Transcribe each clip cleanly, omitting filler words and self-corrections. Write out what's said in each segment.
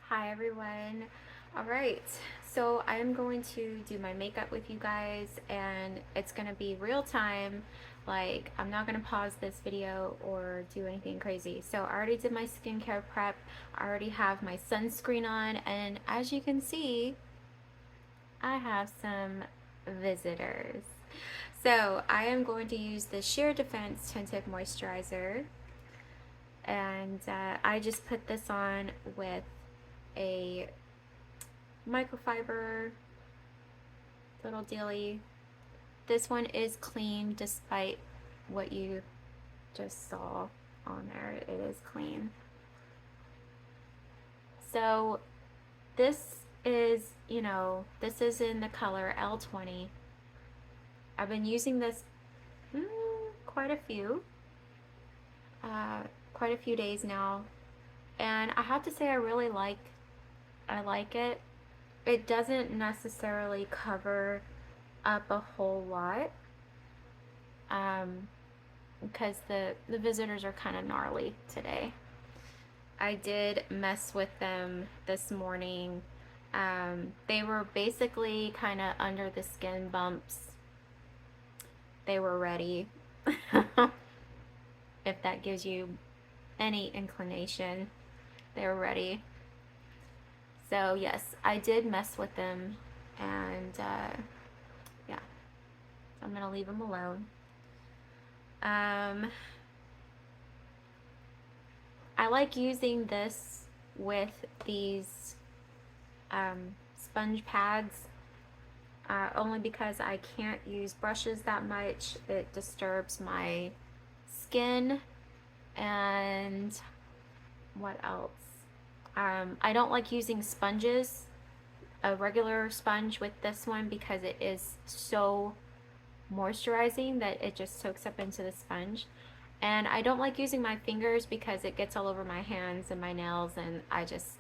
Hi everyone. All right, so I'm going to do my makeup with you guys and it's gonna be real time. Like, I'm not gonna pause this video or do anything crazy. So I already did my skincare prep. I already have my sunscreen on, and as you can see, I have some visitors. So I am going to use the Sheer Defense Tinted Moisturizer, and I just put this on with a microfiber little dealy. This one is clean despite what you just saw on there. It is clean. So this is, this is in the color L20. I've been using this quite a few, quite a few days now, and I have to say I like it. It doesn't necessarily cover up a whole lot, because the visitors are kind of gnarly today. I did mess with them this morning. They were basically kind of under the skin bumps. They were ready. If that gives you any inclination, they were ready. So yes, I did mess with them, and yeah, I'm gonna leave them alone. I like using this with these sponge pads, only because I can't use brushes that much. It disturbs my skin. And what else? I don't like using sponges, a regular sponge with this one, because it is so moisturizing that it just soaks up into the sponge. And I don't like using my fingers because it gets all over my hands and my nails, and I just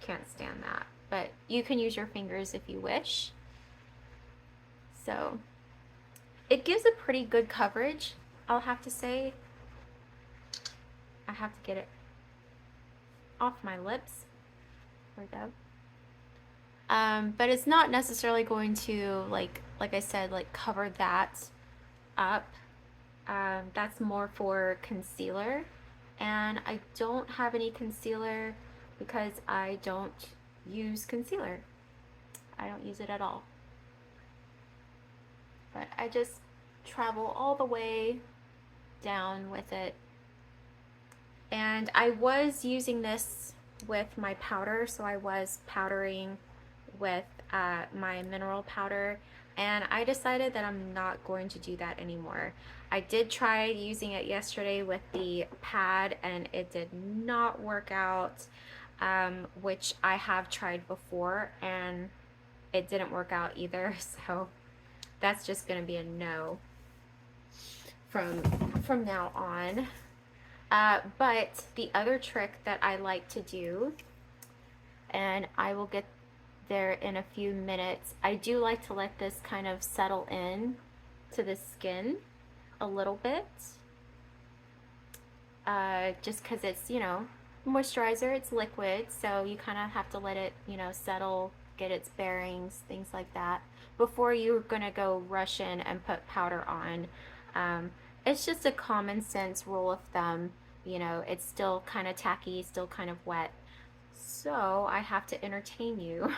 can't stand that. But you can use your fingers if you wish. So it gives a pretty good coverage, I'll have to say. I have to get it off my lips. There we go. But it's not necessarily going to, like I said, like cover that up. That's more for concealer, and I don't have any concealer because I don't use concealer. I don't use it at all. But I just travel all the way down with it. And I was using this with my powder, so I was powdering with my mineral powder, and I decided that I'm not going to do that anymore. I did try using it yesterday with the pad, and it did not work out, which I have tried before, and it didn't work out either. So that's just going to be a no from now on. But the other trick that I like to do, and I will get there in a few minutes, I do like to let this kind of settle in to the skin a little bit, just because it's, moisturizer, it's liquid, so you kind of have to let it, settle, get its bearings, things like that, before you're gonna go rush in and put powder on. It's just a common sense rule of thumb. It's still kind of tacky, still kind of wet. So I have to entertain you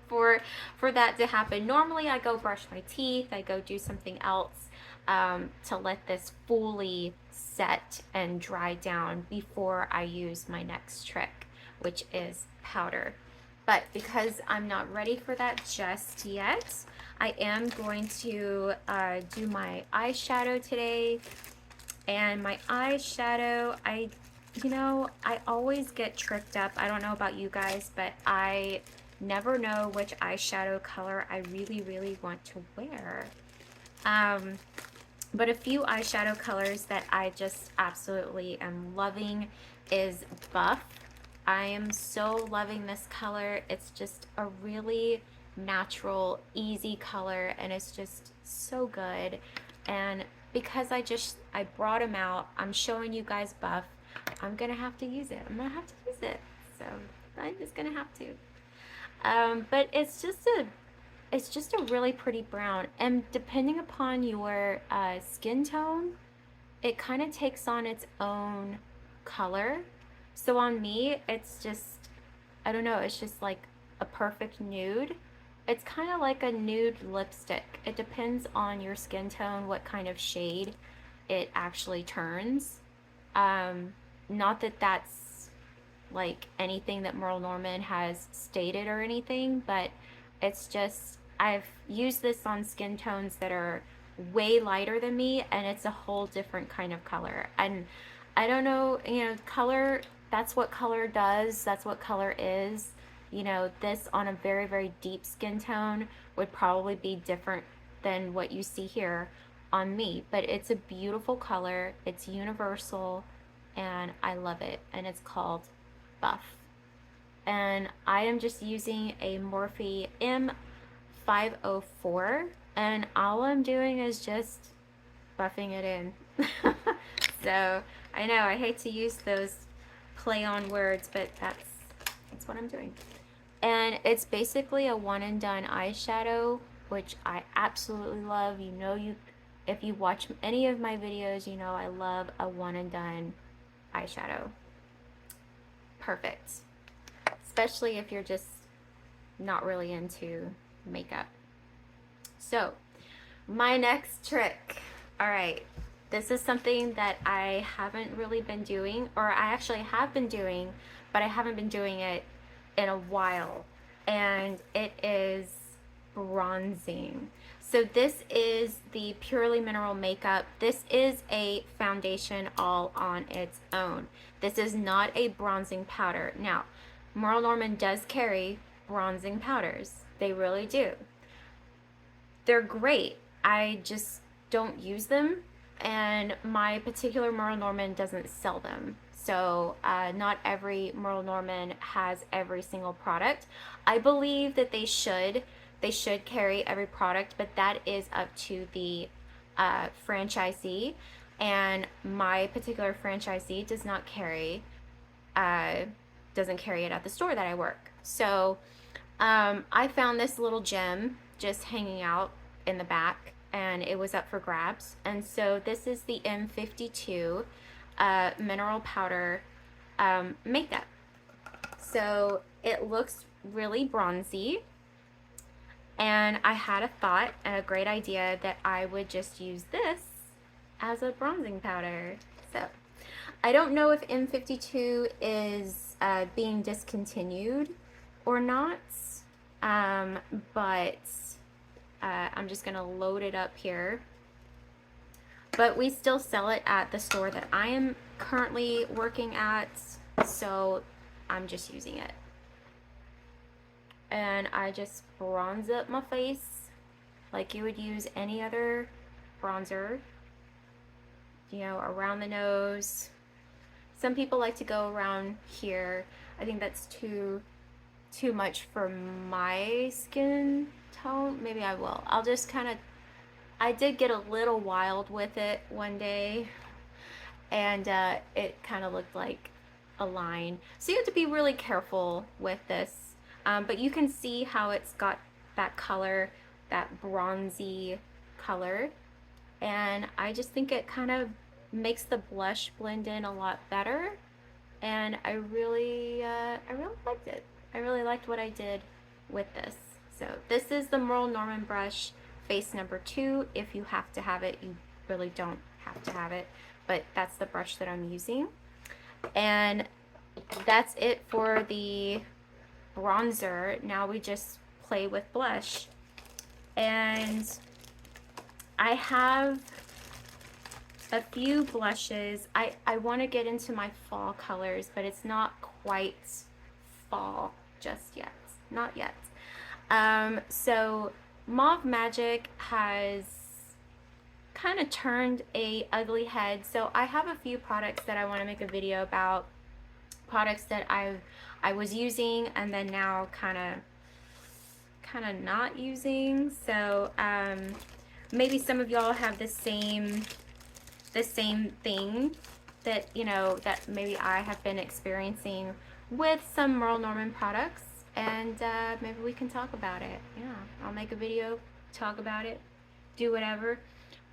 for that to happen. Normally I go brush my teeth, I go do something else, to let this fully set and dry down before I use my next trick, which is powder. But because I'm not ready for that just yet, I am going to do my eyeshadow today. And my eyeshadow, I always get tripped up. I don't know about you guys, but I never know which eyeshadow color I really, really want to wear. But a few eyeshadow colors that I just absolutely am loving is Buff. I am so loving this color. It's just a really natural, easy color, and it's just so good. And because I brought him out, I'm showing you guys Buff, I'm gonna have to use it. I'm gonna have to use it. So I'm just gonna have to. But it's just a really pretty brown, and depending upon your skin tone, it kind of takes on its own color. So on me, it's just, I don't know, it's just like a perfect nude. It's kind of like a nude lipstick. It depends on your skin tone, what kind of shade it actually turns. Um, Not that that's like anything that Merle Norman has stated or anything, but it's just I've used this on skin tones that are way lighter than me, and it's a whole different kind of color. And I don't know, you know, color, that's what color does, that's what color is. You know, this on a very, very deep skin tone would probably be different than what you see here on me, but it's a beautiful color, it's universal, and I love it. And it's called Buff. And I am just using a Morphe M504, and all I'm doing is just buffing it in. So I know I hate to use those play on words, but that's what I'm doing. And it's basically a one and done eyeshadow, which I absolutely love. You know, if you watch any of my videos, you know I love a one and done eyeshadow. Perfect. Especially if you're just not really into makeup. So, my next trick. All right. This is something that I haven't really been doing, or I actually have been doing, but I haven't been doing it in a while. And it is bronzing. So this is the Purely Mineral Makeup. This is a foundation all on its own. This is not a bronzing powder. Now, Merle Norman does carry bronzing powders. They really do. They're great. I just don't use them, and my particular Merle Norman doesn't sell them. So not every Merle Norman has every single product. I believe that they should carry every product, but that is up to the franchisee. And my particular franchisee does not carry, doesn't carry it at the store that I work. So I found this little gem just hanging out in the back, and it was up for grabs. And so this is the M52 mineral powder makeup. So it looks really bronzy, and I had a thought and a great idea that I would just use this as a bronzing powder. So I don't know if M52 is being discontinued or not, but I'm just gonna load it up here. But we still sell it at the store that I am currently working at, so I'm just using it. And I just bronze up my face like you would use any other bronzer. You know, around the nose. Some people like to go around here. I think that's too much for my skin tone. Maybe I will. I'll just kind of, I did get a little wild with it one day, and it kind of looked like a line. So you have to be really careful with this. But you can see how it's got that color, that bronzy color. And I just think it kind of makes the blush blend in a lot better. And I really liked it. I really liked what I did with this. So this is the Merle Norman brush, face number 2. If you have to have it, you really don't have to have it, but that's the brush that I'm using. And that's it for the bronzer. Now we just play with blush. And I have a few blushes. I want to get into my fall colors, but it's not quite fall just yet. Not yet. So Mauve Magic has kind of turned a ugly head. So I have a few products that I want to make a video about. Products that I was using and then now kind of not using. So maybe some of y'all have the same thing that, you know, that maybe I have been experiencing with some Merle Norman products, and maybe we can talk about it. Yeah, I'll make a video, talk about it, do whatever.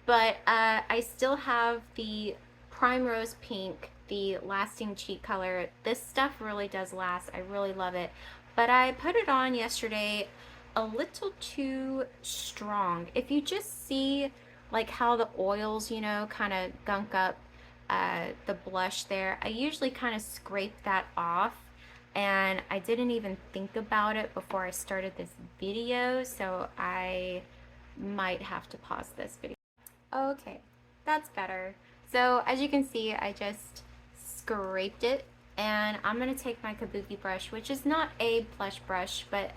But I still have the Prime Rose Pink, the lasting cheek color. This stuff really does last. I really love it. But I put it on yesterday a little too strong. If you just see like how the oils, you know, kind of gunk up the blush there, I usually kind of scrape that off. And I didn't even think about it before I started this video, so I might have to pause this video. Okay, that's better. So as you can see, I just scraped it, and I'm gonna take my kabuki brush, which is not a blush brush, but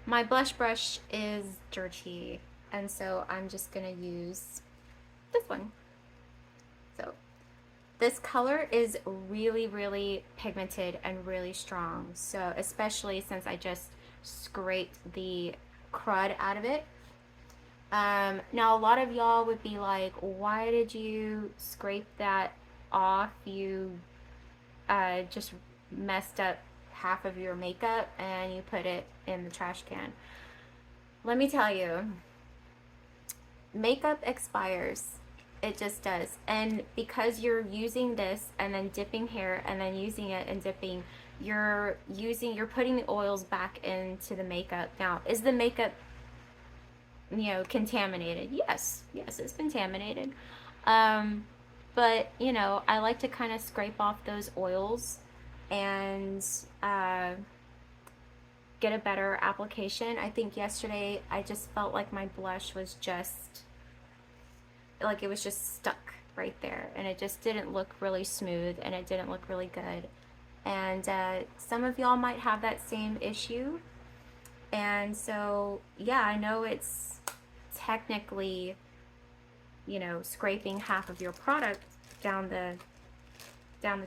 my blush brush is dirty, and so I'm just gonna use this one. So this color is really, really pigmented and really strong. So especially since I just scraped the crud out of it. Now a lot of y'all would be like, why did you scrape that off? You just messed up half of your makeup and you put it in the trash can. Let me tell you, makeup expires. It just does. And because you're using this and then dipping here and then using it and dipping, you're putting the oils back into the makeup. Now, is the makeup, you know, contaminated? Yes, it's contaminated. But you know, I like to kind of scrape off those oils and get a better application. I think yesterday I just felt like my blush was just like it was just stuck right there, and it just didn't look really smooth, and it didn't look really good. And some of y'all might have that same issue. And so yeah, I know it's technically, you know, scraping half of your product down the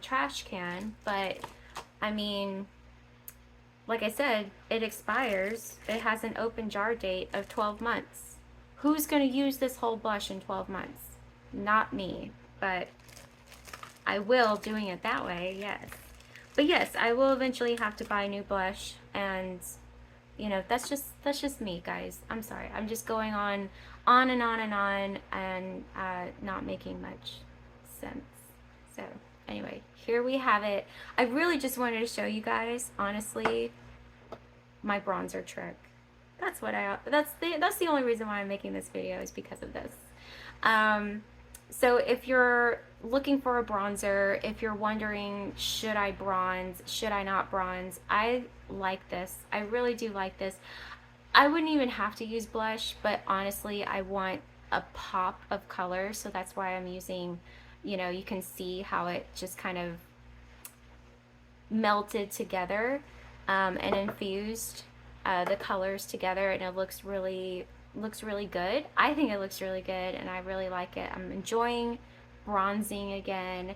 trash can, but I mean, like I said, it expires. It has an open jar date of 12 months. Who's going to use this whole blush in 12 months? Not me, but I will, doing it that way, yes. But yes, I will eventually have to buy new blush, and you know, that's just me, guys. I'm sorry. I'm just going on and on and on, and not making much sense. So anyway, here we have it. I really just wanted to show you guys, honestly, my bronzer trick. That's the only reason why I'm making this video, is because of this. So if you're looking for a bronzer, if you're wondering, should I bronze, should I not bronze, I like this. I really do like this. I wouldn't even have to use blush, but honestly, I want a pop of color, so that's why I'm using, you know, you can see how it just kind of melted together and infused the colors together, and it looks really good. I think it looks really good, and I really like it. I'm enjoying bronzing again.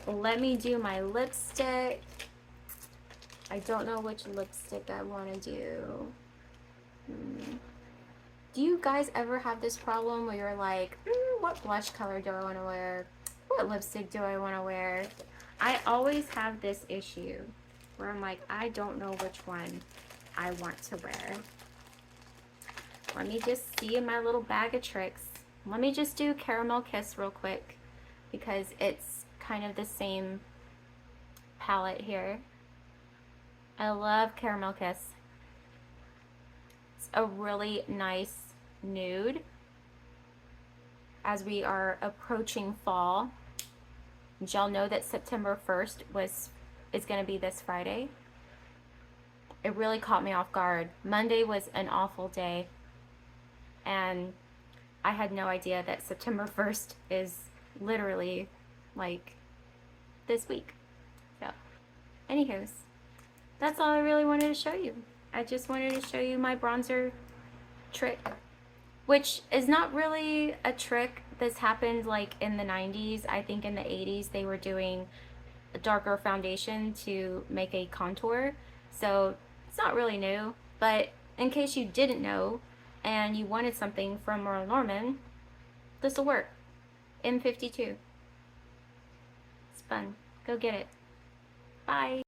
Let me do my lipstick. I don't know which lipstick I want to do. Do you guys ever have this problem where you're like, what blush color do I want to wear? What lipstick do I want to wear? I always have this issue where I'm like, I don't know which one I want to wear. Let me just see in my little bag of tricks. Let me just do Caramel Kiss real quick, because it's kind of the same palette here. I love Caramel Kiss. It's a really nice nude as we are approaching fall. And y'all know that September 1st is going to be this Friday. It really caught me off guard. Monday was an awful day, and I had no idea that September 1st is literally like this week. So, anywho's, that's all I really wanted to show you. I just wanted to show you my bronzer trick, which is not really a trick. This happened like in the 90s. I think in the 80s they were doing a darker foundation to make a contour. So it's not really new, but in case you didn't know and you wanted something from Merle Norman, this will work. M52. It's fun. Go get it. Bye.